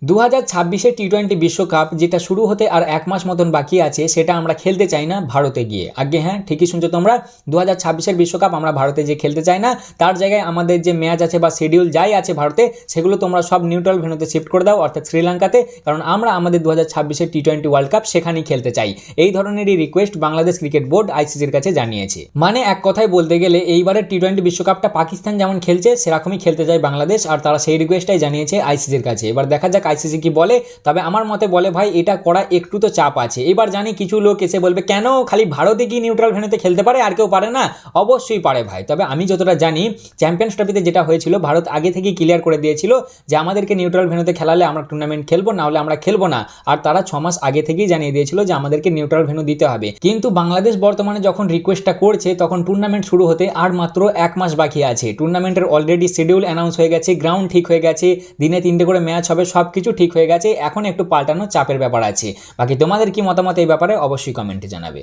2026-এর টি-20 বিশ্বকাপ যেটা শুরু হতে আর 1 মাস মতন বাকি আছে সেটা আমরা খেলতে চাই না ভারতে গিয়ে। আগে হ্যাঁ, ঠিকই শুনছো তোমরা, 2026-এর বিশ্বকাপ আমরা ভারতে গিয়ে খেলতে চাই না। তার জায়গায় আমাদের যে ম্যাচ আছে বা শিডিউল যাই আছে ভারতে, সেগুলো তোমরা সব নিউট্রাল ভেন্যুতে শিফট করে দাও, অর্থাৎ শ্রীলঙ্কাতে। কারণ আমরা আমাদের 2026-এর টি-20 ওয়ার্ল্ড কাপ সেখানেই খেলতে চাই। এই ধরনেরই রিকোয়েস্ট বাংলাদেশ ক্রিকেট বোর্ড আইসিসির কাছে জানিয়েছে। মানে এক কথায় বলতে গেলে এইবারের টি-20 বিশ্বকাপটা পাকিস্তান যেমন খেলছে সেরকমই খেলতে চায় বাংলাদেশ, আর তারা সেই রিকোয়েস্টটাই জানিয়েছে আইসিসির কাছে। এবার দেখা যাক আইসিসি কি বলে। তবে আমার মতে বলে ভাই এটা করা একটু তো চাপ আছে। এবার জানি কিছু লোক এসে বলবে কেন খালি ভারতে কি নিউট্রাল ভেন্যুতে খেলতে পারে আর কেউ পারে না? অবশ্যই পারে ভাই। তবে আমি যতটা জানি চ্যাম্পিয়ন্স ট্রফিতে যেটা হয়েছিল, ভারত আগে থেকেই ক্লিয়ার করে দিয়েছিল যে আমাদেরকে নিউট্রাল ভেন্যুতে খেলালে আমরা টুর্নামেন্ট খেলবো, না হলে আমরা খেলবো না। আর তারা 6 মাস আগে থেকেই জানিয়ে দিয়েছিল যে আমাদেরকে নিউট্রাল ভেন্যু দিতে হবে। কিন্তু বাংলাদেশ বর্তমানে যখন রিকোয়েস্টটা করছে তখন টুর্নামেন্ট শুরু হতে আর মাত্র 1 মাস বাকি আছে। টুর্নামেন্টের অলরেডি শিডিউল অ্যানাউন্স হয়ে গেছে, গ্রাউন্ড ঠিক হয়ে গেছে, দিনে 3টে করে ম্যাচ হবে, সব কিছু ঠিক হয়ে গেছে। এখন একটু পাল্টানো চাপের ব্যাপার আছে। বাকি তোমাদের কি মতামত এই ব্যাপারে অবশ্যই কমেন্টে জানাবে।